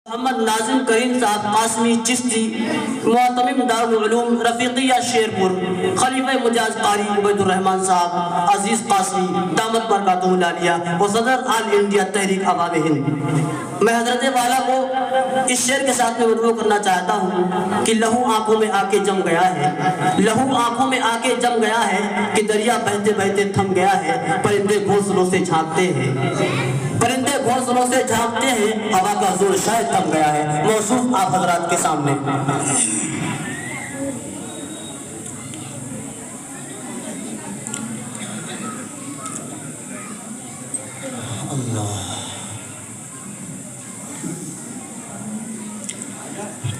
محمد ناظم کریم صاحب قاسمی چشتی معتمم دارالعلوم رفیقیہ شیرپور، خلیفہ مجاز قاری عبید الرحمن صاحب عزیز قاسمی دامت برکاتہ العالیہ و صدر آل انڈیا تحریک عوام ہند۔ میں حضرت والا کو اس شعر کے ساتھ میں مدعو کرنا چاہتا ہوں کہ لہو آنکھوں میں آ کے جم گیا ہے، لہو آنکھوں میں آ کے جم گیا ہے کہ دریا بہتے بہتے تھم گیا ہے، پرندے گھونسلوں سے جھانکتے ہیں، پرندے گھونسلوں سے جھانکتے ہیں، ہوا کا زور شاید تھم گیا ہے۔ موصوف آپ حضرات کے سامنے۔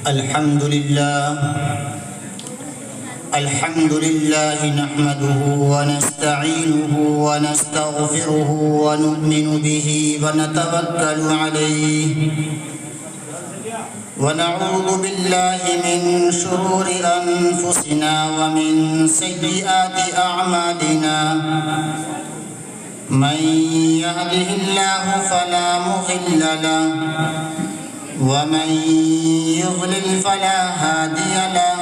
الحمد لله نحمده ونستعينه ونستغفره ونؤمن به ونتوكل عليه ونعوذ بالله من شرور أنفسنا ومن سيئات أعمالنا من يهده الله فلا مضل له ومن يضلل فلا هادي له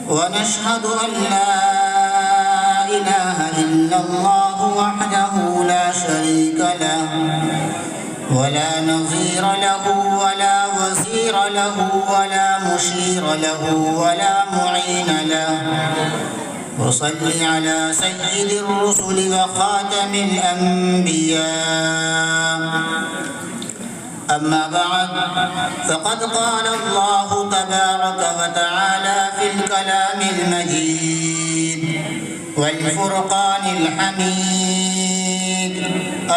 ونشهد أن لا إله إلا الله وحده لا شريك له ولا نظير له ولا وزير له ولا مشير له ولا معين له وصل على سيد الرسل وخاتم الأنبياء أما بعد فقد قال الله تبارك وتعالى في الكلام المجيد والفرقان الحميد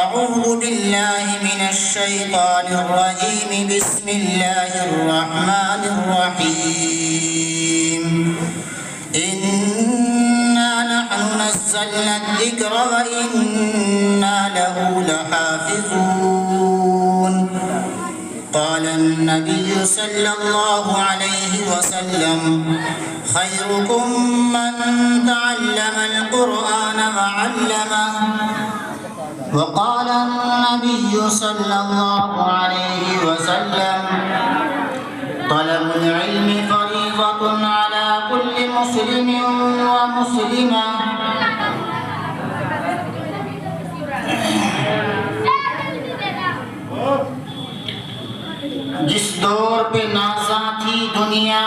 أعوذ بالله من الشيطان الرجيم بسم الله الرحمن الرحيم إنا نحن نزلنا الذكر وإنا له لحافظون قال النبي صلى الله عليه وسلم خيركم من تعلم القرآن وعلمه وقال النبي صلى الله عليه وسلم طلب العلم فريضة على كل مسلم ومسلمة جس دور پہ نازاں تھی دنیا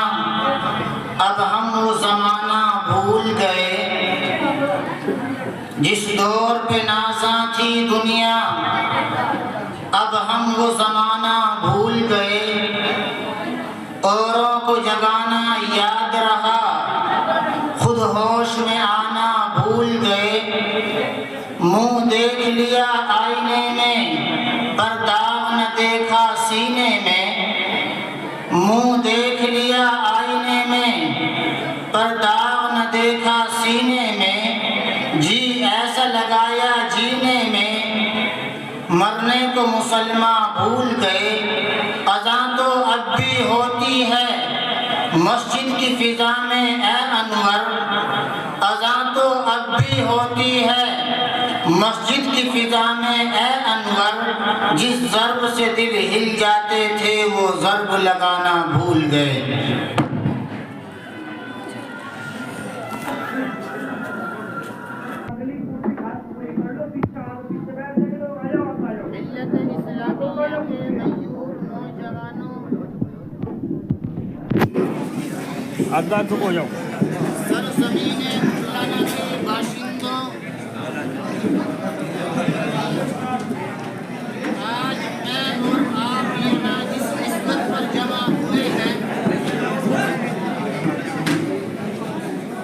اب ہم وہ زمانہ بھول گئے، جس دور پہ نازاں تھی دنیا اب ہم وہ زمانہ بھول گئے، اوروں کو جگانا یاد رہا خود ہوش میں آنا بھول گئے، منہ دیکھ لیا آئینے میں پر داغ نہ دیکھا سینے میں، منہ دیکھ لیا آئینے میں پر داغ نہ دیکھا سینے میں، جی ایسا لگایا جینے میں مرنے کو مسلمان بھول گئے، اذان تو اب بھی ہوتی ہے مسجد کی فضا میں اے انور، اذان تو اب بھی ہوتی ہے مسجد کی فضا میں اے انور، جس ضرب سے دل ہل جاتے تھے وہ ضرب لگانا بھول گئے۔ آدھا چپ ہو جاؤ۔ سرزمین مولانا کے باشندوں، آج میں اور آپ یہاں جس نسبت پر جمع ہوئے ہیں،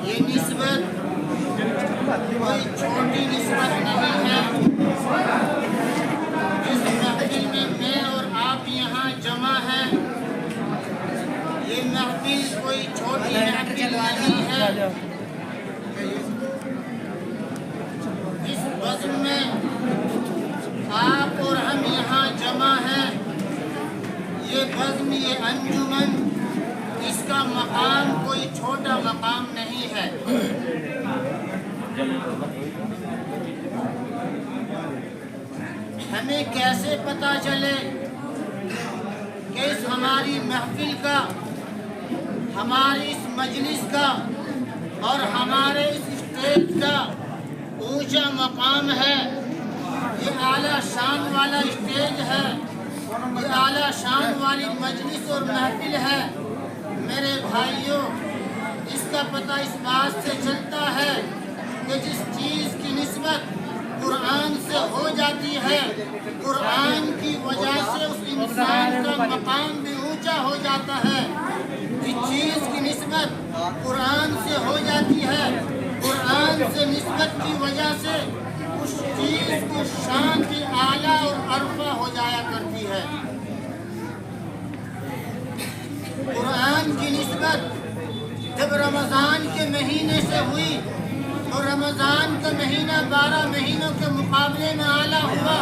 یہ نسبت کوئی چھوٹی نسبت نہیں ہے۔ جس محفل میں میں اور آپ یہاں جمع ہیں، یہ محفل کوئی چھوٹی محفل نہیں ہے۔ جس بزم میں آپ اور ہم یہاں جمع ہیں، یہ بزم، یہ انجمن، اس کا مقام کوئی چھوٹا مقام نہیں ہے۔ ہمیں کیسے پتہ چلے کہ ہماری محفل کا، ہماری اس مجلس کا اور ہمارے اس اسٹیج کا اونچا مقام ہے۔ یہ اعلیٰ شان والا اسٹیج ہے، یہ اعلیٰ شان والی مجلس اور محفل ہے۔ میرے بھائیوں، اس کا پتہ اس بات سے چلتا ہے کہ جس چیز کی نسبت قرآن سے ہو جاتی ہے، قرآن کی وجہ سے اس انسان کا مقام بھی اونچا ہو جاتا ہے۔ جس چیز کی نسبت قرآن سے ہو جاتی ہے، قرآن سے نسبت کی وجہ سے اس چیز کی شان بھی اعلیٰ اور عرفہ ہو جایا کرتی ہے۔ قرآن کی نسبت جب رمضان کے مہینے سے ہوئی تو رمضان کا مہینہ 12 مہینوں کے مقابلے میں اعلیٰ ہوا۔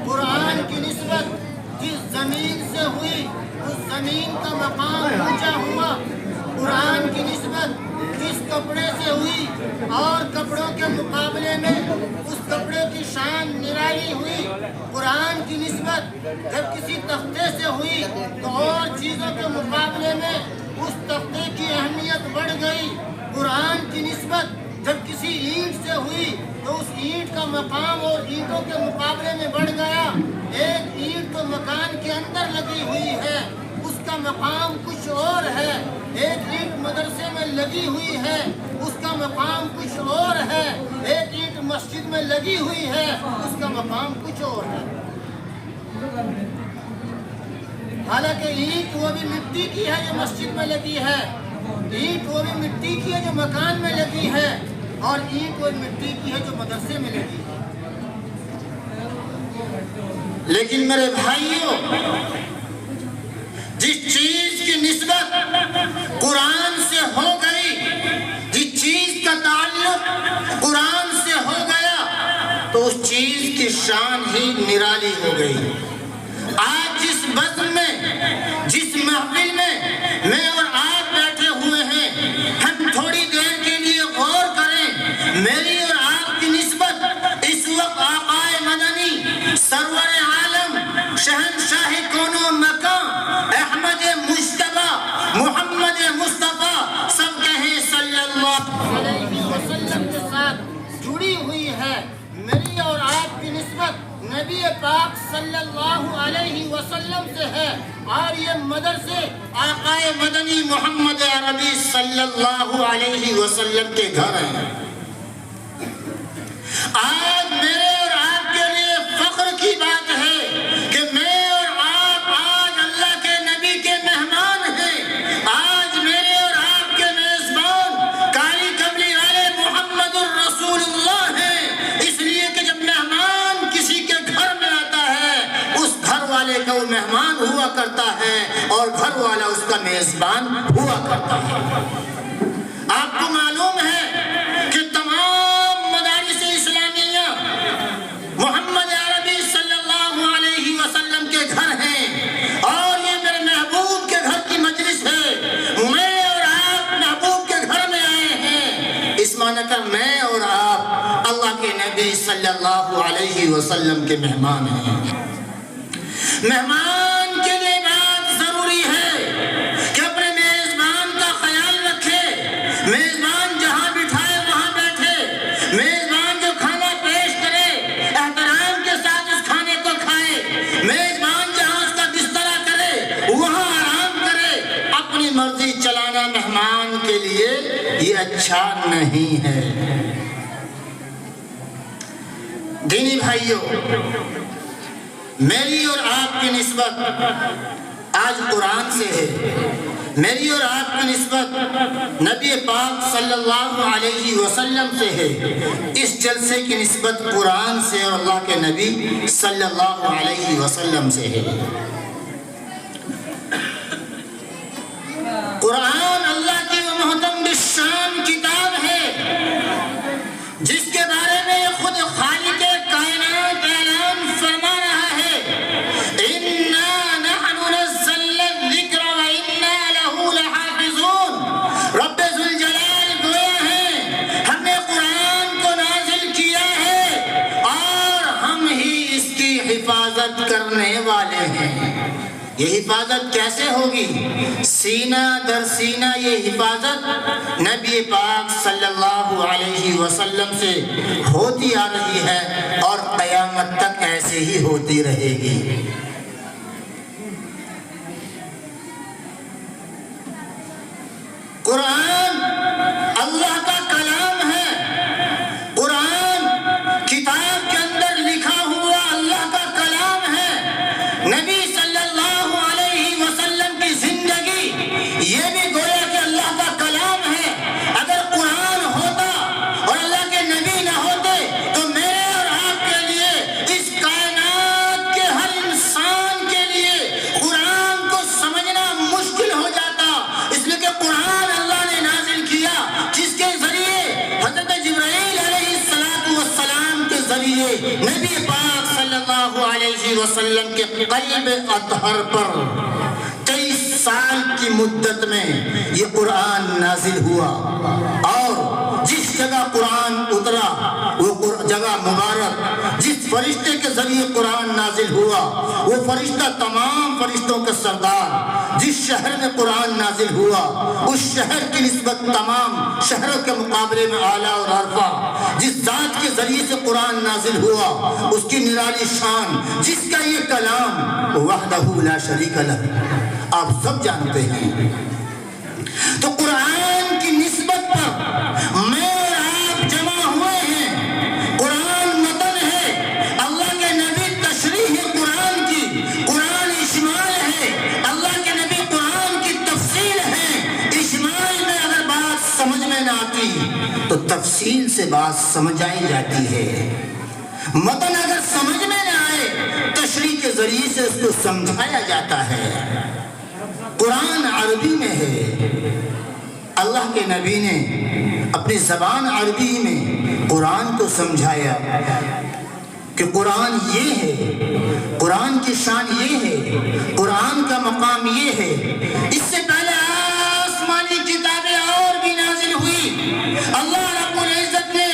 قرآن کی نسبت جس زمین سے ہوئی اس زمین کا مقام اونچا ہوا۔ قرآن کی نسبت جس کپڑے سے ہوئی اور کپڑوں کے مقابلے میں اس کپڑے کی شان نرالی ہوئی۔ قرآن کی نسبت جب کسی تختے سے ہوئی تو اور چیزوں کے مقابلے میں اس تختے کی اہمیت بڑھ گئی۔ قرآن کی نسبت جب کسی اینٹ سے ہوئی تو اس اینٹ کا مقام اور اینٹوں کے مقابلے میں بڑھ گیا۔ ایک اینٹ تو مکان کے اندر لگی ہوئی ہے، اس کا مقام کچھ اور ہے۔ ایک اینٹ مدرسے میں لگی ہوئی ہے، اس کا مقام کچھ اور ہے۔ ایک اینٹ مسجد میں لگی ہوئی ہے، اس کا مقام کچھ اور ہے۔ حالانکہ اینٹ وہ بھی مٹی کی ہے جو مسجد میں لگی ہے، اینٹ وہ بھی مٹی کی ہے جو مکان میں لگی ہے، اور اینٹ وہ مٹی کی ہے جو مدرسے میں لگی ہے۔ لیکن میرے بھائیوں، جس چیز کی نسبت قرآن سے ہو گئی، جس چیز کا تعلق قرآن سے ہو گیا، تو اس چیز کی شان ہی نرالی ہو گئی۔ آج جس بزم میں، جس محفل میں اور آپ بیٹھے ہوئے ہیں، ہم تھوڑی دیر کے لیے غور کریں۔ میری اور آپ کی نسبت اس وقت آقا مدنی، سرور عالم، شہنشاہ کون و مکان، احمد مجتبی، محمد مصطفیٰ، سب کہیں صلی اللہ علیہ وسلم کے ساتھ جڑی ہوئی ہے۔ میری اور آپ کی نسبت نبی پاک صلی اللہ علیہ وسلم سے ہے، اور یہ مدرسے آقا مدنی محمد عربی صلی اللہ علیہ وسلم کے گھر ہیں۔ آج میرے اور آپ کے لیے فخر کی بات ہے کہ میں اور آپ آج اللہ کے نبی کے مہمان ہیں۔ آج میرے اور آپ کے میزبان کالی کملی والے محمد الرسول اللہ ہیں، اس لیے کہ جب مہمان کسی کے گھر میں آتا ہے، اس گھر والے کا وہ مہمان ہوا کرتا ہے اور گھر والا اس کا میزبان ہوا کرتا ہے۔ آپ کو معلوم ہے کہ تمام مدارس اسلامیہ محمد عربی صلی اللہ علیہ وسلم کے گھر ہیں، اور یہ میرے محبوب کے گھر کی مجلس ہے۔ میں اور آپ محبوب کے گھر میں آئے ہیں، اس معنی کا میں اور آپ اللہ کے نبی صلی اللہ علیہ وسلم کے مہمان ہیں۔ مہمان کے لیے بات ضروری ہے کہ اپنے میزبان کا خیال رکھے۔ میزبان جہاں بٹھائے وہاں بیٹھے، میزبان جو کھانا پیش کرے احترام کے ساتھ اس کھانے کو کھائے، میزبان جہاں اس کا بسترا کرے وہاں آرام کرے۔ اپنی مرضی چلانا مہمان کے لیے یہ اچھا نہیں ہے۔ دینی بھائیوں، میری اور آپ کی نسبت آج قرآن سے ہے۔ میری اور آپ کی نسبت نبی پاک صلی اللہ علیہ وسلم سے ہے۔ اس جلسے کی نسبت قرآن سے اور اللہ کے نبی صلی اللہ علیہ وسلم سے ہے۔ قرآن اللہ کی وہ محترم بالشان کتاب ہے جس کے بارے میں خود خالق کائنات اعلان فرما رہا ہے، اِنَّا نَحْنُ نَزَّلْنَا الذِّكْرَ وَإِنَّا لَهُ لَحَافِظُونَ۔ رب ذوالجلال گویا ہے ہم نے قرآن کو نازل کیا ہے اور ہم ہی اس کی حفاظت کرنے والے ہیں۔ یہ حفاظت کیسے ہوگی؟ سینہ در سینہ یہ حفاظت نبی پاک صلی اللہ علیہ وسلم سے ہوتی آ رہی ہے اور قیامت تک ایسے ہی ہوتی رہے گی۔ قرآن اللہ کا کلام ہے، قرآن کتاب کے اندر لکھا ہوا اللہ کا کلام ہے۔ نبی صلی اللہ علیہ وسلم کی زندگی یہ بھی گویا کہ اللہ کا کلام ہے۔ اگر قرآن ہوتا اور اللہ کے نبی نہ ہوتے تو میرے اور آپ کے لیے، اس کائنات کے ہر انسان کے لیے قرآن کو سمجھنا مشکل ہو جاتا، اس لیے کہ قرآن اللہ نے نازل کیا جس کے ذریعے حضرت جبرائیل علیہ السلام کے ذریعے نبی پاک صلی اللہ علیہ وسلم کے قلب اطہر پر 23 سال کی مدت میں یہ قرآن نازل ہوا، اور جس جگہ قرآن اترا وہ جگہ مبارک، جس فرشتے کے ذریعے قرآن نازل ہوا وہ فرشتہ تمام فرشتوں کا سردار، جس شہر میں قرآن نازل ہوا اس شہر کی نسبت تمام شہروں کے مقابلے میں اعلیٰ اور ارفع، جس ذات کے ذریعے سے قرآن نازل ہوا اس کی نرالی شان، جس کا یہ کلام وحدہ لا شریک لہ آپ سب جانتے ہیں۔ تو قرآن کی نسبت پر میں اور آپ جمع ہوئے ہیں۔ قرآن متن ہے، اللہ کے نبی تشریح ہے قرآن کی، قرآن اشمال ہے، اللہ کے نبی قرآن کی تفصیل ہے۔ اشمال میں اگر بات سمجھ میں نہ آتی تو تفصیل سے بات سمجھائی جاتی ہے۔ متن اگر سمجھ میں نہ آئے تشریح کے ذریعے سے اس کو سمجھایا جاتا ہے۔ قرآن عربی میں ہے، اللہ کے نبی نے اپنی زبان عربی میں قرآن کو سمجھایا کہ قرآن یہ ہے، قرآن کی شان یہ ہے، قرآن کا مقام یہ ہے۔ اس سے پہلے آسمانی کتابیں اور بھی نازل ہوئی۔ اللہ رب العزت نے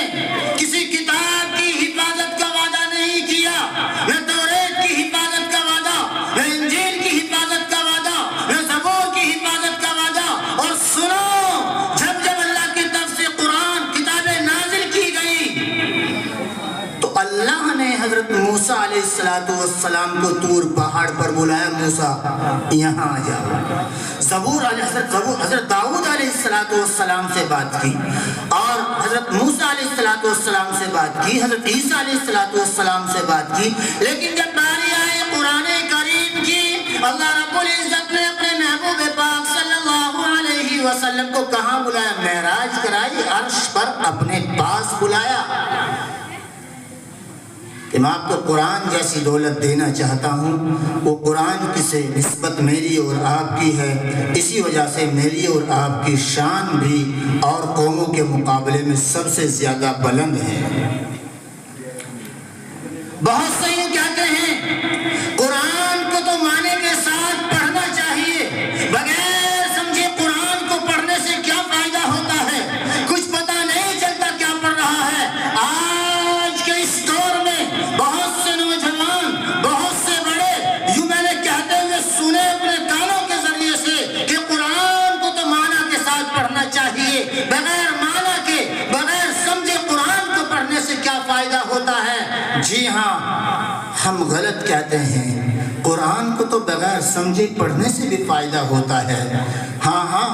کسی کتاب کی حفاظت کا وعدہ نہیں کیا، نہ توریت کی حفاظت کا وعدہ، نہ انجیل کی حفاظت کا وعدہ، نہ زبور کی حفاظت کا وعدہ۔ اور سنو، جب اللہ کی طرف سے قرآن کتابیں نازل کی گئی تو اللہ نے حضرت موسیٰ علیہ السلام کو طور پہاڑ پر بلایا، موسیٰ یہاں آ جاؤ۔ حضرت داؤد علیہ السلام سے بات کی، اور حضرت موسیٰ علیہ السلام سے بات کی، حضرت عیسیٰ علیہ السلام سے بات کی، لیکن جب باری آئے قرآن کریم کی، اللہ رب العزت نے اپنے محبوب پاک صلی اللہ علیہ وسلم کو کہاں بلایا؟ معراج کرائی، عرش پر اپنے پاس بلایا کہ میں آپ کو قرآن جیسی دولت دینا چاہتا ہوں، وہ قرآن کی سے نسبت میری اور آپ کی ہے، اسی وجہ سے میری اور آپ کی شان بھی اور قوموں کے مقابلے میں سب سے زیادہ بلند ہے۔ بہت سے یہ کہتے ہیں قرآن کو تو معنی کے ساتھ پڑھنا چاہیے، بغیر سمجھے قرآن کو پڑھنے سے کیا فائدہ ہوتا ہے، کچھ پتہ نہیں چلتا کیا پڑھ رہا ہے۔ آج کے اس دور میں بہت سے نوجوان، بہت سے بڑے یوں میں نے کہتے ہوئے سنے اپنے کانوں کے ذریعے سے کہ قرآن کو تو معنی کے ساتھ پڑھنا چاہیے، بغیر معنی کے، بغیر سمجھے قرآن کو پڑھنے سے کیا فائدہ ہوتا ہے۔ جی ہاں، ہم غلط کہتے ہیں، قرآن کو تو بغیر سمجھے پڑھنے سے بھی فائدہ ہوتا ہے۔ ہاں،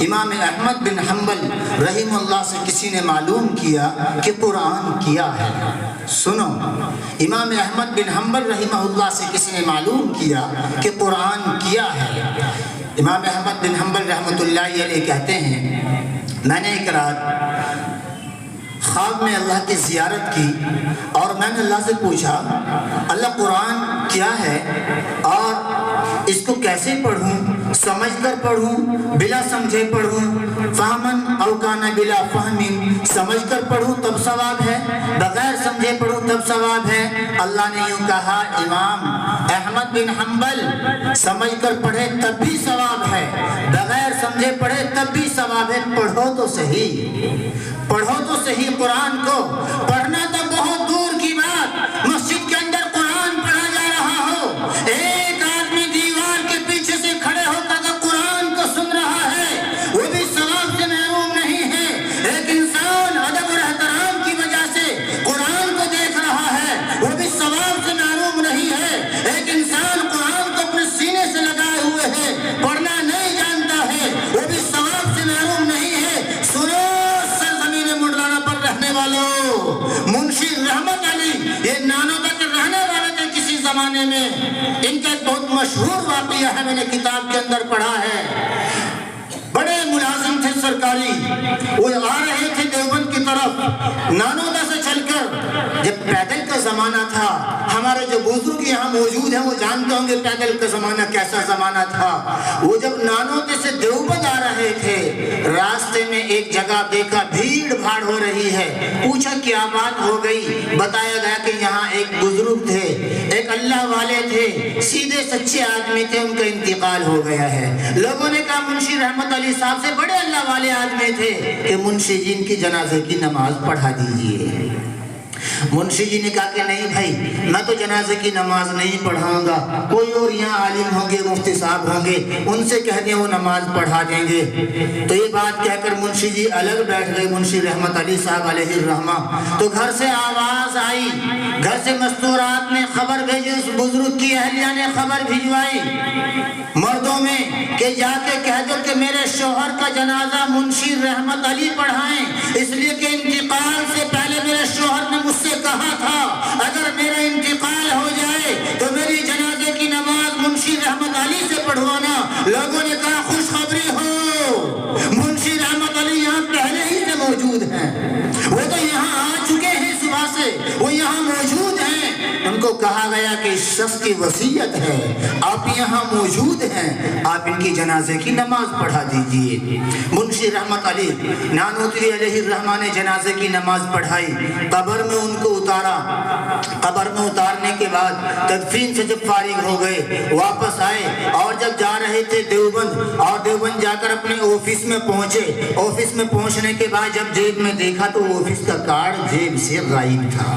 امام احمد بن حنبل رحمہ اللہ سے کسی نے معلوم کیا کہ قرآن کیا ہے۔ سنو، امام احمد بن حنبل رحمہ اللہ سے کسی نے معلوم کیا کہ قرآن کیا ہے۔ امام احمد بن حنبل رحمۃ اللہ علیہ کہتے ہیں، میں نے ایک رات خواب میں اللہ کی زیارت کی اور میں نے اللہ سے پوچھا، اللہ قرآن کیا ہے اور اس کو کیسے پڑھوں، سمجھ کر پڑھوں بلا سمجھے پڑھوں، فہمن او کان بلا فہم، سمجھ کر پڑھوں تب ثواب ہے، بغیر سمجھے پڑھوں تب ثواب ہے۔ اللہ نے یوں کہا، امام احمد بن حنبل سمجھ کر پڑھے تب بھی ثواب ہے، بغیر سمجھے پڑھے تب بھی ثواب ہے۔ پڑھو تو صحیح، پڑھو تو صحیح قرآن کو۔ پڑھنا تو بہت دور کی بات، مسجد کے اندر قرآن پڑھا جا رہا ہو، ایک آدمی دیوار کے واقعہ ہے، میں نے کتاب کے اندر پڑھا ہے۔ بڑے ملازم تھے سرکاری، وہ آ رہے تھے دیوبند کی طرف نانودا سے چل کر۔ جب پیدل کا زمانہ تھا، ہمارے جو بزرگ یہاں موجود ہیں وہ جانتے ہوں گے پیدل کا زمانہ کیسا زمانہ تھا۔ وہ جب نانودے سے دیوبند آ رہے تھے، راستے میں ایک جگہ دیکھا بھیڑ بھاڑ ہو رہی ہے، پوچھا کیا بات ہو گئی؟ بتایا گیا کہ یہاں ایک بزرگ تھے، ایک اللہ والے تھے، سیدھے سچے آدمی تھے، ان کا انتقال ہو گیا ہے۔ لوگوں نے کہا منشی رحمت علی صاحب سے بڑے اللہ والے آدمی تھے کہ منشی جی ان کی جنازے کی نماز پڑھا دیجئے۔ منشی جی نے کہا کہ نہیں بھائی، میں تو جنازے کی نماز نہیں پڑھاؤں گا، کوئی اور یہاں عالم ہوں گے، مفتی صاحب ہوں گے، ان سے کہہ دیں وہ نماز پڑھا دیں گے۔ تو یہ بات کہہ کر منشی جی الگ بیٹھ گئے، منشی رحمت علی صاحب علیہ الرحمہ۔ تو گھر سے آواز آئی، گھر سے مستورات نے خبر بھیجی، اس بزرگ کی اہلیہ نے خبر بھجوائی مردوں میں کہ جا کے کہہ دو کہ میرے شوہر کا جنازہ منشی رحمت علی پڑھائیں، اس لیے کہ انتقال سے پہلے میرے شوہر نے مجھ سے کہا تھا اگر میرا انتقال ہو جائے تو میری جنازے کی نماز منشی رحمت علی سے پڑھوانا۔ لوگوں نے کہا خوشخبری ہو، منشی رحمت علی یہاں پہلے ہی سے موجود ہیں، وہ تو یہاں آ چکے ہیں صبح سے، وہ یہاں موجود ہیں۔ ان کو کہا گیا کہ اس شخص کی وصیت ہے، آپ یہاں موجود ہیں، آپ ان کی جنازے کی نماز پڑھا دیجئے۔ منشی رحمت علی نانوتوی علیہ الرحمہ نے جنازے کی نماز پڑھائی، قبر میں ان کو اتارا۔ قبر میں اتارنے کے بعد تدفین سے جب فارغ ہو گئے، واپس آئے اور جب جا رہے تھے دیوبند، اور دیوبند جا کر اپنے آفس میں پہنچے۔ آفس میں پہنچنے کے بعد جب جیب میں دیکھا تو آفس کا کارڈ جیب سے غائب تھا۔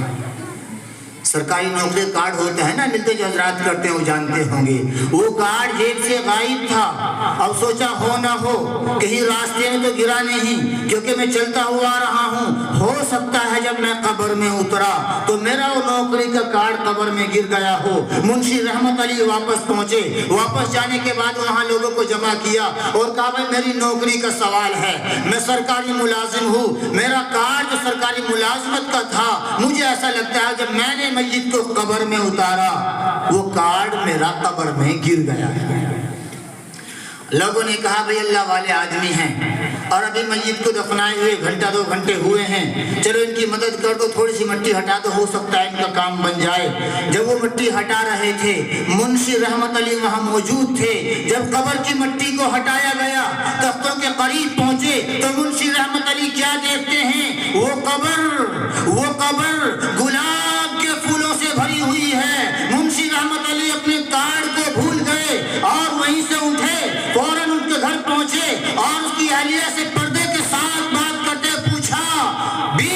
سرکاری نوکری کارڈ ہوتا ہے نا، ملتے جو حضرات کرتے ہیں وہ جانتے ہوں گے، وہ کارڈ جیب سے غائب تھا۔ اب سوچا ہو نہ ہو کہیں راستے میں تو گرا نہیں، کیونکہ میں چلتا ہوا آ رہا ہوں، ہو سکتا ہے جب میں قبر میں اترا تو میرا وہ نوکری کا کارڈ قبر میں گر گیا ہو۔ منشی رحمت علی واپس پہنچے، واپس جانے کے بعد وہاں لوگوں کو جمع کیا اور کہا بھائی میری نوکری کا سوال ہے، میں سرکاری ملازم ہوں، میرا کارڈ جو سرکاری ملازمت کا تھا، مجھے ایسا لگتا ہے جب میں نے میت کو قبر میں اتارا وہ کارڈ میرا قبر میں گر گیا ہے۔ لوگوں نے کہا بھئی اللہ والے آدمی ہیں اور ابھی میت کو دفنائے ہوئے گھنٹہ 2 گھنٹے ہوئے ہیں، چلو ان کی مدد کر دو، تھوڑی سی مٹی ہٹا دو، ہو سکتا ہے ان کا کام بن جائے۔ جب وہ مٹی ہٹا رہے تھے، منشی رحمت علی وہاں موجود تھے۔ جب قبر کی مٹی کو ہٹایا گیا، تختوں کے قریب پہنچے تو منشی رحمت علی کیا دیکھتے ہیں؟ وہ قبر گلاب کے پھولوں سے بھری ہوئی ہے۔ منشی رحمت علی اپنے کارڈ کو بھول گئے اور وہیں سے اٹھے، فوراً ان کے گھر پہنچے اور اس کی اہلیہ سے پردے کے ساتھ بات کرتے پوچھا، بی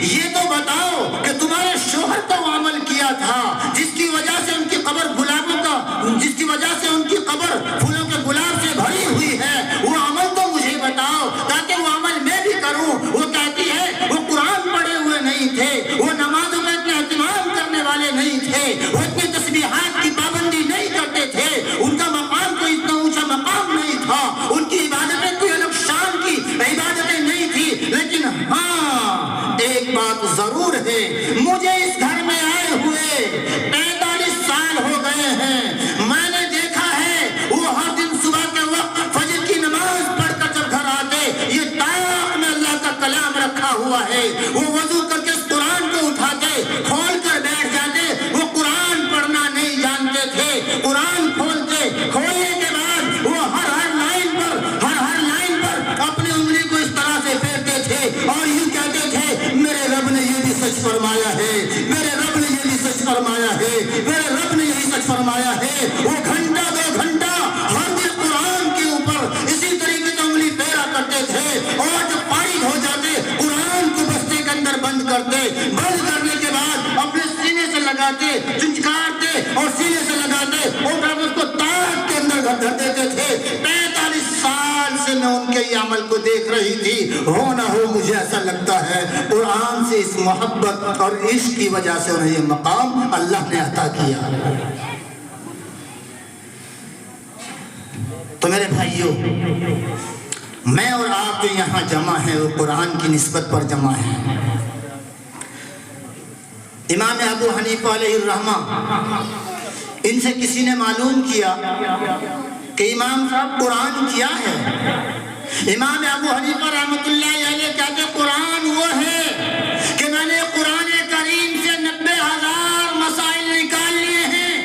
یہ تو بتاؤ کہ تمہارے شوہر کا وہ عمل کیا تھا جس کی وجہ سے ان کی قبر گلابوں کا، جس کی وجہ سے ان کی قبر پھولوں کے گلاب سے بھری ہوئی ہے، وہ عمل تو مجھے بتاؤ تاکہ وہ عمل میں بھی کروں۔ وہ کہتی ہے وہ قرآن پڑھے ہوئے نہیں تھے، وہ نمازوں میں اتنے اہتمام کرنے والے نہیں تھے، وہ اتنے تسبیحات کی پابندی نہیں کرتے تھے، ان کا مقام کوئی اتنا اونچا مقام نہیں تھا، ان کی عبادتیں کوئی الگ شان کی عبادتیں نہیں تھی، لیکن ہاں ایک بات ضرور ہے، مجھے اس گھر میں آئے ہوئے 45 سال ہو گئے ہیں، میں نے دیکھا ہے وہ ہر دن صبح کے وقت فجر کی نماز پڑھ کر جب گھر آتے، یہ طاق میں اللہ کا کلام رکھا ہوا ہے، وہ وضو کر کے اس قرآن کو اٹھاتے، کھول کر بیٹھ جاتے، وہ قرآن پڑھنا نہیں جانتے تھے، قرآن کھولتے، کھولنے کے بعد وہ ہر لائن پر اپنی انگلی کو اس طرح سے پھیرتے تھے اور یوں کہتے تھے میرے رب نے یہ بھی سچ فرمایا ہے، میرے رب نے یہ بھی سچ فرمایا ہے، میرے رب نے یہی سچ فرمایا ہے۔ وہ گھنٹہ 2 گھنٹہ ہر دن قرآن کے اوپر اسی طریقے سے انگلی پھیرا کرتے تھے اور جب فارغ ہو جاتے قرآن کو بستے کے اندر بند کرتے، بند کرنے کے بعد اپنے سینے سے لگاتے، چنچکارتے اور سینے سے لگاتے اور پھر اس کو تاق کے اندر دھر دیتے تھے۔ 45 سال سے میں ان کے یہ عمل کو دیکھ رہی تھی، ہو نہ ہو مجھے ایسا لگتا ہے قرآن سے اس محبت اور عشق کی وجہ سے انہیں یہ مقام اللہ نے عطا کیا۔ تو میرے بھائیوں، میں اور آپ جو یہاں جمع ہیں وہ قرآن کی نسبت پر جمع ہیں۔ امام ابو حنیفہ علیہ الرحمہ ان سے کسی نے معلوم کیا کہ امام صاحب قرآن کیا ہے؟ امام ابو حنیفہ رحمۃ اللہ علیہ کہتے قرآن وہ ہے کہ میں نے قرآن کریم سے 90,000 مسائل نکال لیے ہیں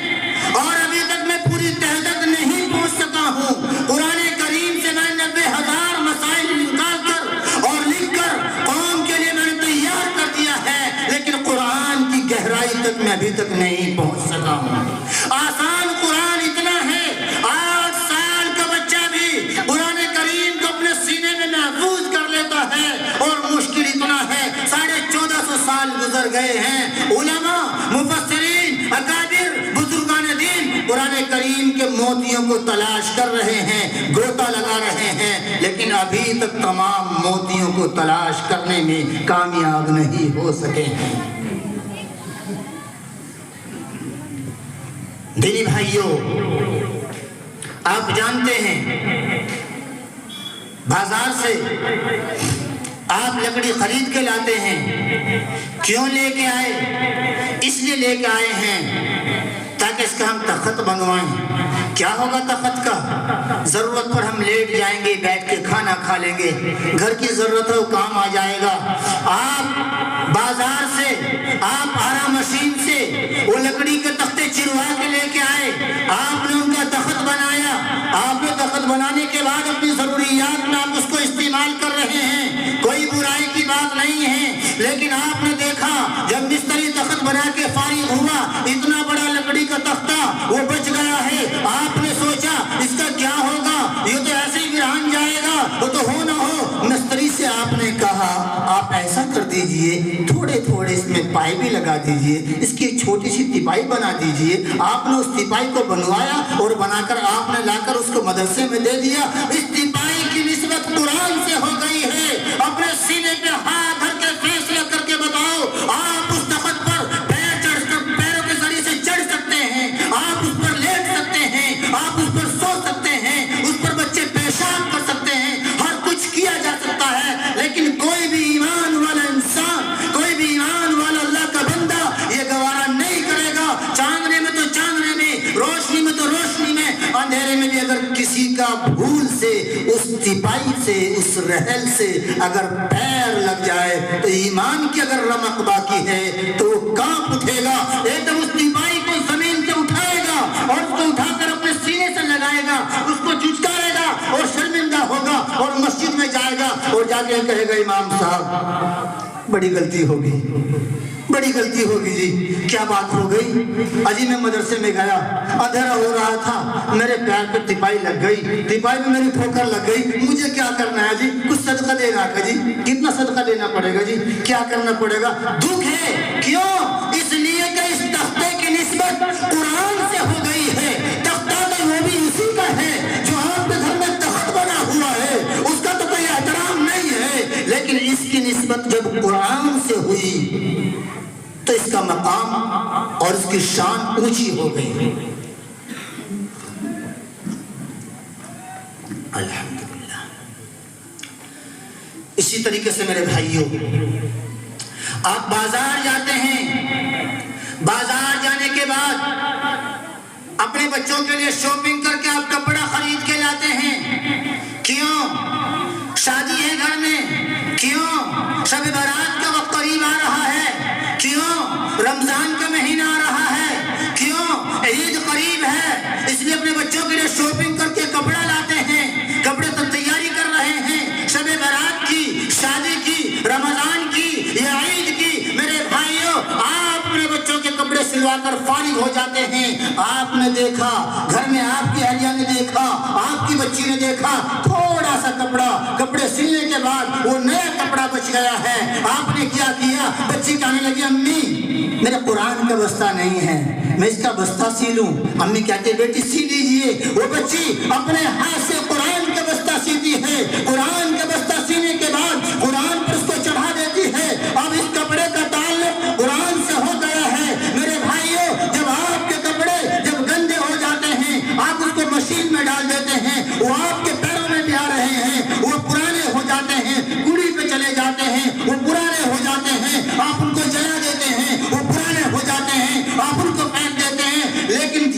اور ابھی تک میں پوری تہ تک نہیں پہنچ سکا ہوں۔ قرآن کریم سے میں 90,000 مسائل نکال کر اور لکھ کر قوم کے لیے میں نے تیار کر دیا ہے، لیکن قرآن کی گہرائی تک میں ابھی تک نہیں پہنچ سکا ہوں۔ آسان قرآن اتنا ہے، 8 سال کا بچہ بھی قرآن کریم کو اپنے سینے میں محفوظ کر لیتا ہے، اور مشکل اتنا ہے 1450 سال گزر گئے ہیں، علماء، مفسرین، اکابر، بزرگان دین قرآن کریم کے موتیوں کو تلاش کر رہے ہیں، گوتا لگا رہے ہیں، لیکن ابھی تک تمام موتیوں کو تلاش کرنے میں کامیاب نہیں ہو سکے ہیں۔ دینی بھائیوں، آپ جانتے ہیں بازار سے آپ لکڑی خرید کے لاتے ہیں، کیوں لے کے آئے؟ اس لیے لے کے آئے ہیں تاکہ اس کا ہم تخت بنوائیں۔ کیا ہوگا تخت کا؟ ضرورت پر ہم لیٹ جائیں گے، بیٹھ کے کھانا کھا لیں گے، گھر کی ضرورت ہے وہ کام آ جائے گا۔ آپ بازار سے، آپ آرا مشین سے وہ لکڑی کے تختے چروا کے لے کے آئے، آپ نے ان کا تخت بنایا، آپ نے تخت بنانے کے بعد اپنی ضروریات میں آپ اس کو استعمال کر رہے ہیں، کوئی برائی کی بات نہیں ہے، لیکن آپ نے دیکھا جب مستری تخت بنا کے فارغ ہوا، اتنا بڑا لکڑی کا تختہ وہ بچ گیا ہے، آپ نے سوچا اس کا کیا ہوگا، یہ تو ایسے ہی گران جائے گا، وہ تو ہو نہ ہو۔ مستری سے آپ نے کہا آپ ایسا کر دیجئے، تھوڑے تھوڑے اس میں پائے بھی لگا دیجئے، اس کی چھوٹی سی تپائی بنا دیجئے۔ آپ نے اس تپائی کو بنوایا اور بنا کر آپ نے لا کر اس کو مدرسے میں دے دیا۔ اس تپائی کی نسبت قرآن سے ہو گئی ہے۔ اپنے سینے پہ ہاتھ دھر کے فیصلہ کر کے بتاؤ، آپ اس تخت پر پیروں کے ذریعے سے چڑھ سکتے ہیں، آپ اس پر لیٹ سکتے ہیں، آپ اس پر سو سکتے ہیں، اس پر بچے پیشاب کر سکتے ہیں، ہر کچھ کیا جا سکتا ہے، لیکن کوئی بھی ایمان والا انسان، کوئی بھی ایمان والا اللہ کا بندہ یہ گوارا نہیں کرے گا۔ چاندنے میں تو چاندنے میں، روشنی میں تو روشنی میں، اندھیرے میں بھی اگر کسی کا بھول سے اس تپائی سے، اس رحل سے اگر پیر لگ جائے تو ایمان کی اگر رمق باقی ہے تو وہ کانپ اٹھے گا، ایک دم اس تپائی کو زمین سے اٹھائے گا اور اس کو اٹھا کر اپنے سینے سے لگائے گا، اس کو چچکارے گا اور شرمندہ ہوگا اور مسجد میں جائے گا اور جا کے کہے گا امام صاحب بڑی غلطی ہوگی، بڑی غلطی ہوگی جی۔ کیا بات ہو گئی؟ اجی میں مدرسے میں گیا، اندھیرا ہو رہا تھا، میرے پیر پہ تپائی لگ گئی، تپائی میں میری ٹھوکر لگ گئی، مجھے کیا کرنا ہے جی؟ کچھ صدقہ دینا ہے جی، کتنا صدقہ دینا پڑے گا جی؟ کیا کرنا پڑے گا؟ دکھ ہے، کیوں؟ اس لیے کہ اس تختے کی نسبت قرآن سے ہو گئی ہے۔ تختہ تو وہ بھی اسی کا ہے جو آپ کے گھر میں تخت بنا ہوا ہے، اس کا تو کوئی احترام نہیں ہے، لیکن اس کی نسبت جب قرآن سے ہوئی تو اس کا مقام اور اس کی شان اونچی ہو گئی۔ الحمدللہ۔ اسی طریقے سے میرے بھائیوں، آپ بازار جاتے ہیں، بازار جانے کے بعد اپنے بچوں کے لیے شاپنگ کر کے آپ کپڑا خرید کے لاتے ہیں، کیوں؟ شادی ہے گھر میں، کیوں؟ شب برات کا وقت قریب آ رہا ہے، کیوں؟ رمضان کا مہینہ آ رہا ہے، کیوں؟ عید قریب ہے، اس لیے اپنے بچوں کے لیے شاپنگ کر کے کپڑا لاتے ہیں، کپڑے تو تیاری کر رہے ہیں، شب برات کی، شادی کی، رمضان کی یا عید کی۔ میرے بھائیوں، آپ اپنے بچوں کے کپڑے سلوا کر فارغ ہو جاتے ہیں، آپ نے دیکھا گھر میں، آپ کی اہلیہ نے دیکھا، آپ کی بچی نے دیکھا، تھوڑا سا کپڑے سلنے کے بعد وہ نیا کپڑا بچ گیا ہے، آپ نے کیا کیا؟ بچی کہنے لگی امی میرے قرآن کا بستہ نہیں ہے، میں اس کا بستہ سیلوں۔ امی کہتے ہیں بیٹی سی لیجئے۔ وہ بچی اپنے ہاتھ سے قرآن کا بستہ سیتی ہے، قرآن کا بستہ سینے کے بعد قرآن پر اس کو چڑھا دیتی ہے۔ اب اس کپڑے کا تعلق قرآن سے ہو گیا ہے۔ میرے بھائیوں، جب آپ کے کپڑے جب گندے ہو جاتے ہیں، آپ اس کو مشین میں ڈال دیتے ہیں، وہ آپ کے پیروں میں بھی آ رہے ہیں، وہ پرانے ہو جاتے ہیں، کوڑی پہ چلے جاتے ہیں، وہ پرانے ہو جاتے ہیں، آپ ان کو جلا دیتے ہیں، وہ پرانے ہو جاتے ہیں، آپ ان کو پھینک دیتے ہیں، لیکن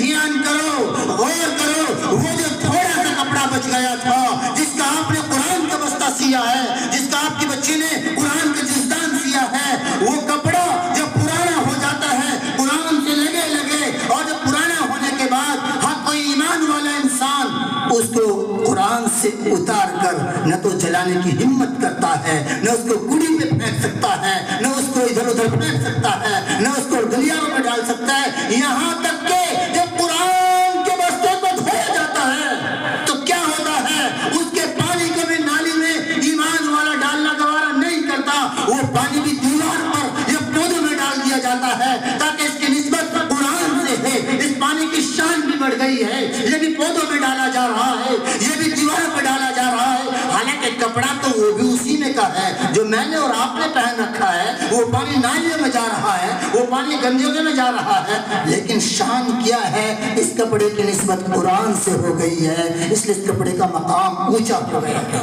گیا تھا، جس کا آپ نے قرآن کا بستہ سیا ہے، جس کا آپ کے بچے نے قرآن کا جزدان سیا ہے، وہ کپڑا جب پرانا ہو جاتا ہے قرآن سے لگے لگے، اور جب پرانا ہونے کے بعد ہر کوئی ایمان والا انسان اس کو قرآن سے اتار کر نہ تو جلانے کی ہمت کرتا ہے، نہ اس کو کوڑی پہ پھینک سکتا ہے، نہ اس کو ادھر ادھر پھینک سکتا ہے، نہ اس کو گلیاں میں ڈال سکتا ہے، یہاں تک کہ جب قرآن کے بستے کو دھویا جاتا ہے تو کیا ہوتا ہے، اس کے پانی کو بھی نالی میں ایمان والا ڈالنا گوارا نہیں کرتا، وہ پانی بھی دیوار پر یا پودوں میں ڈال دیا جاتا ہے تاکہ اس کی نسبت قرآن سے ہے، اس پانی کی شان بھی بڑھ گئی ہے، یہ بھی پودوں میں ڈالا جا رہا ہے، یہ بھی دیواروں پہ ڈالا جا رہا ہے، حالانکہ کپڑا تو وہ بھی اسی میں کا ہے جو میں نے اور آپ نے پہن رکھا ہے، وہ پانی نالیوں میں جا رہا ہے، وہ پانی گندگیوں میں جا رہا ہے، لیکن شان کیا ہے، اس کپڑے کی نسبت قرآن سے ہو گئی ہے، اس لیے اس کپڑے کا مقام اونچا ہو گیا ہے۔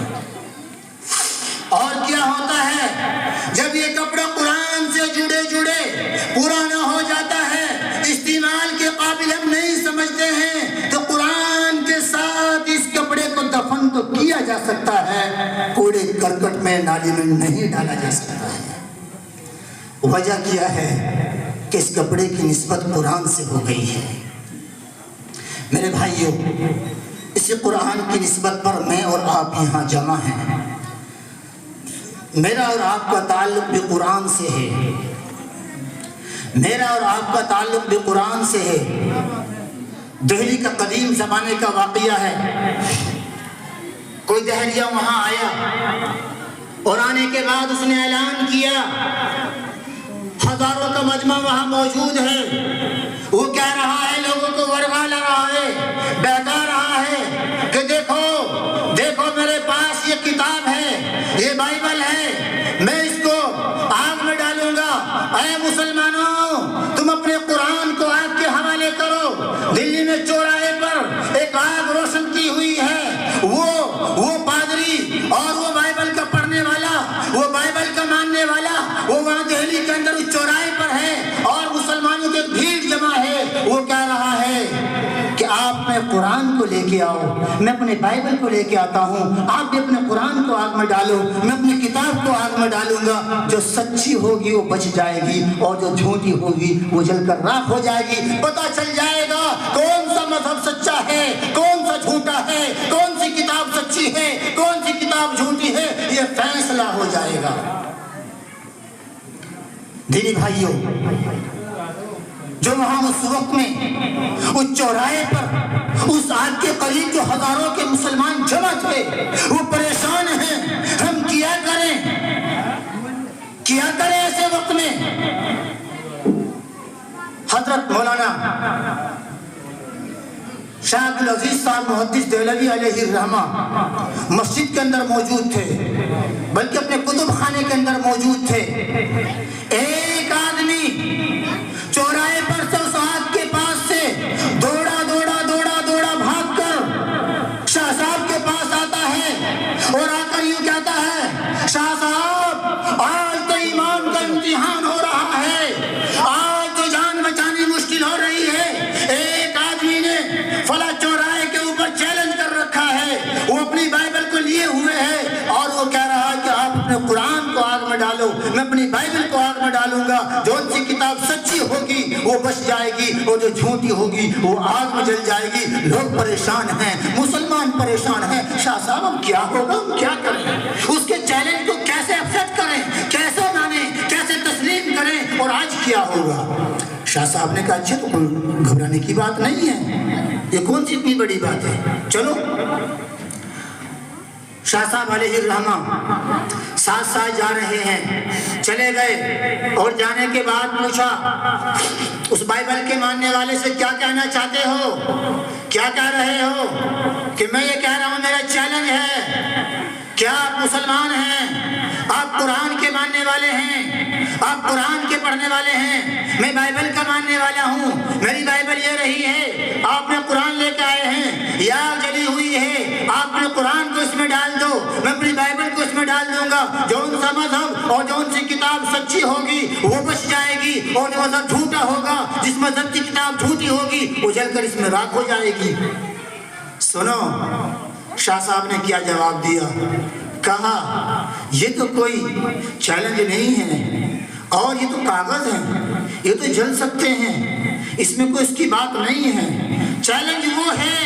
اور کیا ہوتا ہے جب یہ کپڑا قرآن سے جڑے جڑے پرانا ہو جاتا ہے، استعمال کے قابل ہم نہیں سمجھتے ہیں، تو قرآن کے ساتھ اس کپڑے کو دفن تو کیا جا سکتا ہے، کوڑے کرکٹ میں نالی میں نہیں ڈالا جا سکتا ہے۔ وجہ کیا ہے کہ اس کپڑے کی نسبت قرآن سے ہو گئی ہے۔ میرے بھائیوں، اسی قرآن کی نسبت پر میں اور آپ یہاں جمع ہیں، میرا اور آپ کا تعلق بھی قرآن سے ہے، میرا اور آپ کا تعلق بھی قرآن سے ہے۔ دہلی کا قدیم زمانے کا واقعہ ہے، کوئی دہلیہ وہاں آیا اور آنے کے بعد اس نے اعلان کیا، ہزاروں کا مجمع وہاں موجود ہے، وہ کہہ رہا ہے، لوگوں کو ورغا لا رہا ہے، بہکا رہا ہے کہ دیکھو دیکھو میرے پاس یہ کتاب ہے، یہ بائبل ہے، میں اس کو آگ میں ڈالوں گا، اے مسلمانوں تم اپنے قرآن کو آگ کے حوالے کرو۔ دلی میں چوراہے پر ایک آگ روشن کی ہوئی ہے، وہ پادری اور وہ بائبل کا پڑھنے والا، وہ بائبل کا ماننے والا، وہ وہاں دہلی کے اندر اس چوراہے پر ہے اور مسلمانوں کے بھیڑ جمع ہے، وہ کہہ رہا ہے کہ آپ میں قرآن کو لے کے آؤ، میں اپنے بائبل کو لے کے آتا ہوں، آپ بھی اپنے قرآن کو آگ میں ڈالو، میں اپنی کتاب کو آگ میں ڈالوں گا، جو سچی ہوگی وہ بچ جائے گی اور جو جھوٹی ہوگی وہ جل کر راکھ ہو جائے گی۔ پتہ چل جائے گا کون سا مذہب سچا ہے، کون سا جھوٹا ہے، کون سی کتاب سچی ہے، کون سی کتاب جھوٹی ہے، یہ فیصلہ ہو جائے گا۔ دینی بھائیوں، جو وہاں اس وقت میں اس چوراہے پر اس آگ کے قریب جو ہزاروں کے مسلمان جمع تھے، وہ پریشان ہیں، ہم کیا کریں ایسے وقت میں۔ حضرت مولانا شاہ عبدالعزیز صاحب محدث دہلوی علیہ الرحمہ مسجد کے اندر موجود تھے، بلکہ اپنے کتب خانے کے اندر موجود تھے۔ ایک آدمی چوراہے پر سے اس آگ کے پاس سے دوڑا بھاگ کر شاہ صاحب کے پاس آتا ہے اور آ کر یوں کہتا ہے، شاہ صاحب آج تو ایمان کا امتحان ہو رہا ہے، آج تو جان بچانی مشکل ہو رہی ہے۔ ایک آدمی نے فلاں چوراہے کے اوپر چیلنج کر رکھا ہے، وہ اپنی بائبل کو لیے ہوئے ہے اور وہ کہہ رہا ہے کہ آپ اپنے قرآن کو آگ میں ڈالو، میں اپنی بائبل کو آگ میں ڈالوں گا، جو ان کی کتاب سچی ہوگی وہ بچ جائے گی اور جو جھوٹی ہوگی وہ آگ میں جل جائے گی۔ لوگ پریشان ہیں، مسلمان پریشان ہیں، شاہ صاحب اب کیا ہوگا، ہم کیا کریں، اس کے چیلنج کو کیسے ایکسپٹ کریں، کیسے مانیں، کیسے تسلیم کریں، اور آج کیا ہوگا؟ شاہ صاحب نے کہا اچھا تو کوئی گھبرانے کی بات نہیں ہے، یہ کون سی اتنی بڑی بات ہے، چلو۔ شاہ صاحب علیہ الرحمہ ساتھ ساتھ جا رہے ہیں، چلے گئے اور جانے کے بعد پوچھا اس بائبل کے ماننے والے سے، کیا کہنا چاہتے ہو، کیا کہہ رہے ہو؟ کہ میں یہ کہہ رہا ہوں میرا چیلنج ہے، کیا آپ مسلمان ہیں، آپ قرآن کے ماننے والے ہیں، آپ قرآن کے پڑھنے والے ہیں، میں بائبل کا ماننے والا ہوں، میری بائبل یہ رہی ہے، آپ نے قرآن لے کے آئے ہیں، یہ آگ جلی ہوئی ہے، آپ نے قرآن کو اس میں ڈال دو، میں اپنی بائبل کو اس میں ڈال دوں گا، جو ان سا مذہب اور جو ان سی کتاب سچی ہوگی وہ بچ جائے گی اور جو مذہب جھوٹا ہوگا، جس مذہب کی کتاب جھوٹی ہوگی وہ جل کر اس میں راکھ ہو جائے گی۔ سنو، شاہ صاحب نے کیا جواب دیا؟ کہا یہ تو کوئی چیلنج نہیں ہے، اور یہ تو کاغذ ہیں، یہ تو جل سکتے ہیں، اس میں کوئی اس کی بات نہیں ہے۔ چیلنج وہ ہے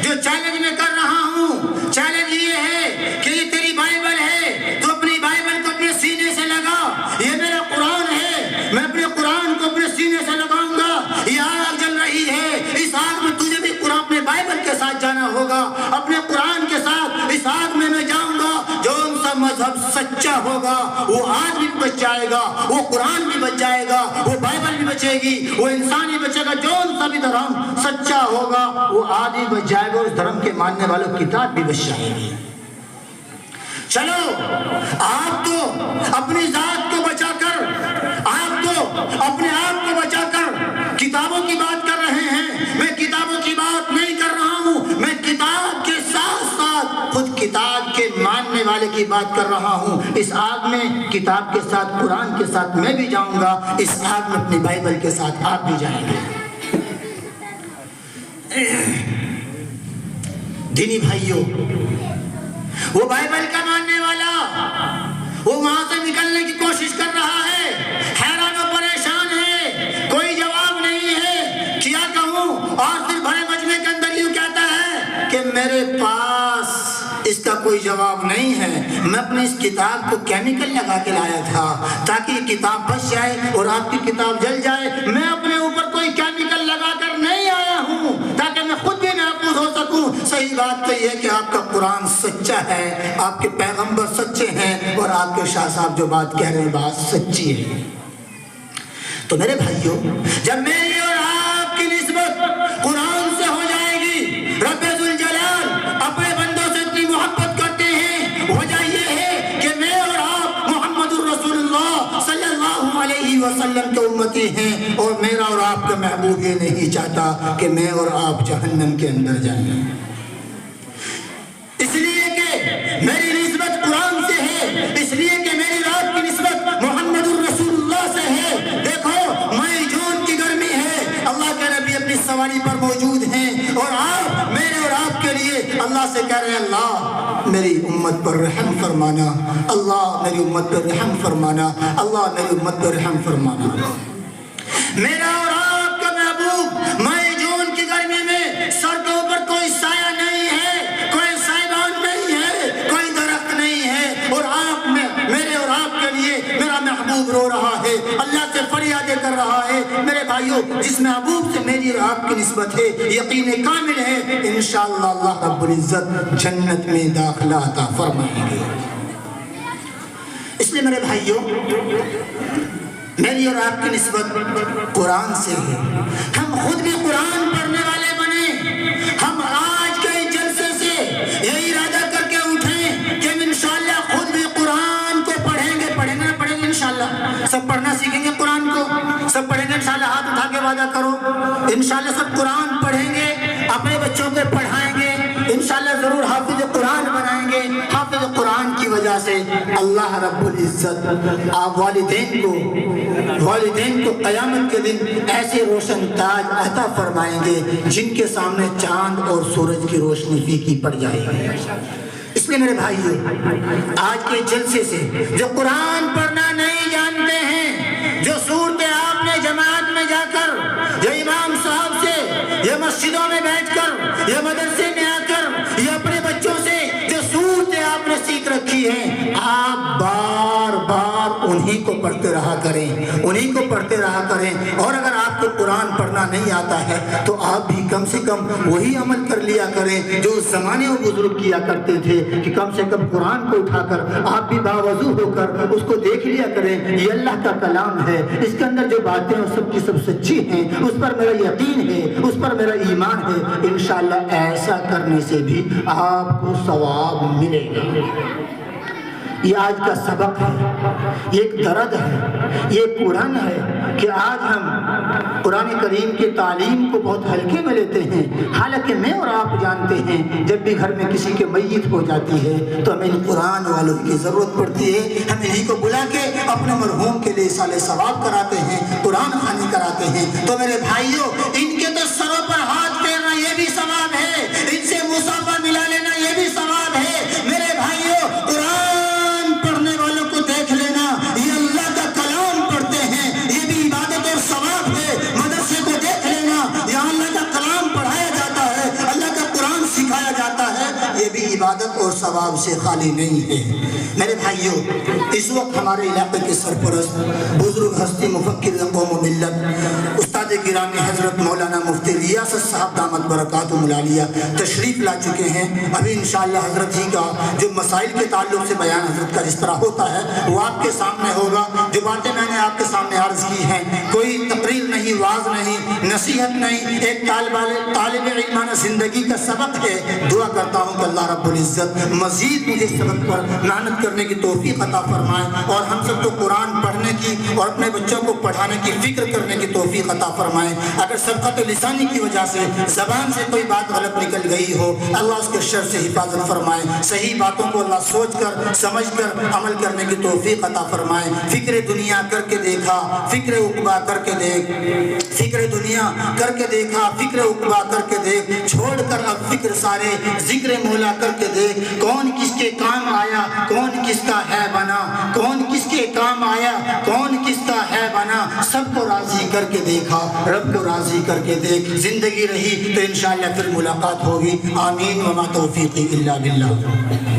جو چیلنج میں کر رہا ہوں، چیلنج یہ ہے کہ یہ تیری بائبل ہے، تو اپنی بائبل کو اپنے سینے سے لگا، یہ میرا قرآن ہے، میں اپنے قرآن کو اپنے سینے سے لگاؤں گا۔ یہ آگ جل رہی ہے، اس آگ میں تجھے بھی قرآن اپنے بائبل کے ساتھ جانا ہوگا، اپنے قرآن کے ساتھ اس آگ میں جاؤں گا۔ جو ان سا مذہب سچا ہوگا وہ آج بھی بچ جائے گا، وہ قرآن بھی بچ جائے گا، وہ بائبل بھی بچے گی، وہ انسان بھی بچے گا۔ جو ان سا بھی دھرم سچا ہوگا وہ آج بھی بچ جائے گا، اس دھرم کے ماننے والوں کی کتاب بھی بچ جائے گی۔ چلو آپ تو اپنی ذات کو بچا کر، آپ تو اپنے آپ کو بچا کر کتابوں کی بات کر رہے ہیں، میں کتابوں کی بات نہیں کر رہا ہوں، میں کتاب کے ساتھ ساتھ خود کتاب کے ماننے والے کی بات کر رہا ہوں۔ اس آگ میں کتاب کے ساتھ، قرآن کے ساتھ میں بھی جاؤں گا، اس آگ میں اپنی بائبل کے ساتھ آپ بھی جائیں گے۔ دینی بھائیوں، وہ بائبل کا ماننے والا وہ وہاں سے نکلنے کی کوشش کر رہا ہے، حیران و پریشان ہے، کوئی جواب نہیں ہے، کیا کہوں؟ اور پھر بڑے مجمع کے اندر یوں کہتا ہے کہ میرے پاس اس کا کوئی جواب نہیں ہے، میں اپنی اس کتاب کو کیمیکل لگا کے لایا تھا تاکہ یہ کتاب بچ جائے اور آپ کی کتاب جل جائے۔ میں اپنے اوپر کوئی کیمیکل لگا کر نہیں آیا ہوں تاکہ میں خود بھی محفوظ ہو سکوں۔ صحیح بات تو یہ ہے کہ آپ کا قرآن سچا ہے، آپ کے پیغمبر سچے ہیں، اور آپ کے شاہ صاحب جو بات کہہ رہے ہیں بات سچی ہے۔ تو میرے بھائیوں، جب میری اور آپ کی نسبت قرآن سے ہو جائے گی، رب ذوالجلال اپنے بندوں سے اتنی محبت کرتے ہیں، وجہ یہ ہے کہ میں اور آپ محمد الرسول اللہ صلی اللہ علیہ وسلم کے امتی ہیں، اور میرا اور آپ کا محبوب یہ نہیں چاہتا کہ میں اور آپ جہنم کے اندر جائیں۔ اس لیے کہ میری نسبت قرآن سے ہے، اس لیے کہ میری رات کی نسبت محمد الرسول اللہ سے ہے۔ دیکھو مئی جون کی گرمی ہے، اللہ کے نبی اپنی سواری پر موجود ہیں، اور آپ میرے اور آپ کے لیے اللہ سے کہہ رہے ہیں اللہ میری امت پر رحم فرمانا، اللہ میری امت پر رحم فرمانا، اللہ میری امت پر رحم فرمانا۔ میرا اور آپ کا محبوب مئی جون کی گرمی میں سر کے اوپر کوئی سایہ نہیں ہے، کوئی سائبان نہیں ہے، کوئی درخت نہیں ہے، اور آپ میں میرے اور آپ کے لیے میرا محبوب رو رہا ہے، اللہ سے فریادیں کر رہا ہے۔ میرے بھائیوں، جس محبوب سے میری اور آپ کی نسبت ہے، یقین کامل ہے انشاءاللہ اللہ رب العزت جنت میں داخلہ عطا فرمائیں گے۔ اس لیے میرے بھائیوں، میری اور آپ کی نسبت قرآن سے ہے، ہم خود بھی قرآن پڑھنے والے بنیں۔ ہم آج کے جلسے سے یہی ارادہ کر کے اٹھیں کہ ہم انشاءاللہ خود بھی قرآن کو پڑھیں گے انشاءاللہ۔ سب پڑھنا سیکھیں گے قرآن کو، سب پڑھیں گے انشاءاللہ، ہاتھ اٹھا کے وعدہ کرو انشاءاللہ سب قرآن پڑھیں گے، اپنے بچوں کو پڑھائیں گے، انشاءاللہ ضرور حافظ قرآن بنائیں گے۔ حافظ قرآن کی وجہ سے اللہ رب العزت آپ والدین کو قیامت کے دن ایسے روشن تاج عطا فرمائیں گے جن کے سامنے چاند اور سورج کی روشنی پھیکی پڑ جائے گی۔ اس لیے میرے بھائیو، آج کے جلسے سے جو قرآن پڑھنا نہیں جانتے ہیں، جو صورتیں آپ نے جماعت میں جا کر، جو امام صاحب سے، یہ مسجدوں میں بیٹھ کر، یہ مدرسے میں آ کر، یہ اپنے بچوں سے جو صورتیں آپ نے سیکھ رکھی ہیں، آپ بار بار انہی کو پڑھتے رہا کریں، انہی کو پڑھتے رہا کریں۔ اور اگر آپ کو قرآن پڑھنا نہیں آتا ہے تو آپ بھی کم سے کم وہی عمل کر لیا کریں جو اس زمانے میں بزرگ کیا کرتے تھے، کہ کم سے کم قرآن کو اٹھا کر آپ بھی باوضو ہو کر اس کو دیکھ لیا کریں، یہ اللہ کا کلام ہے، اس کے اندر جو باتیں ہیں سب کی سب سچی ہیں، اس پر میرا یقین ہے، اس پر میرا ایمان ہے۔ انشاءاللہ ایسا کرنے سے بھی آپ کو ثواب ملے گا۔ یہ آج کا سبق ہے، یہ ایک درد ہے، یہ قرآن ہے کہ آج ہم قرآن کریم کی تعلیم کو بہت ہلکے میں لیتے ہیں، حالانکہ میں اور آپ جانتے ہیں جب بھی گھر میں کسی کے میت ہو جاتی ہے تو ہمیں قرآن والوں کی ضرورت پڑتی ہے، ہم انہیں کو بلا کے اپنے مرحوم کے لیے سال ثواب کراتے ہیں، قرآن خوانی کراتے ہیں۔ تو میرے بھائیوں، ان کے تو سروں پر ہاتھ پھیرنا یہ بھی ثواب ہے، ان سے مصافحہ ملا لینا یہ بھی بھی عبادت اور ثواب سے خالی نہیں ہے۔ میرے بھائیوں، اس وقت ہمارے علاقے کے سرپرست بزرگ ہستی مفکر قوم و ملت استاد گرامی حضرت مولانا مفتی ریاست صاحب دامت برکاتہم العالیہ تشریف لا چکے ہیں۔ ابھی انشاءاللہ حضرت ہی کا جو مسائل کے تعلق سے بیان حضرت کا جس طرح ہوتا ہے وہ آپ کے سامنے ہوگا۔ جو باتیں میں نے آپ کے سامنے عرض کی ہیں، کوئی تقریر نہیں، واعظ نہیں، نصیحت نہیں، ایک طالب علمانہ زندگی کا سبق ہے۔ دعا کرتا ہوں کہ اللہ رب العزت مزید مجھے سبق پر محنت کرنے کی توفیق عطا فرمائے اور ہم سب کو قرآن پڑھنے کی اور اپنے بچوں کو پڑھانے کی فکر کرنے کی توفیق عطا فرمائے۔ اگر سبقت لسانی کی وجہ سے زبان سے کوئی بات غلط نکل گئی ہو، اللہ اس کے شر سے حفاظت فرمائے۔ صحیح باتوں کو اللہ سوچ کر سمجھ کر عمل کرنے کی توفیق عطا فرمائے۔ فکر دنیا کر کے دیکھا، فکر عقبہ کر کے دیکھ، فکر دنیا کر کے دیکھا، فکر عقبہ کر کے دیکھ، چھوڑ کر اب فکر سارے ذکر مولا کر کے دیکھ۔ کون کس کے کام آیا، کون کس کا ہے بنا، کون کس کے کام آیا، کون کس کا ہے بنا، سب کو راضی کر کے دیکھا، رب کو راضی کر کے دیکھ۔ زندگی رہی تو انشاءاللہ پھر ملاقات ہوگی۔ آمین وما توفیقی الا باللہ۔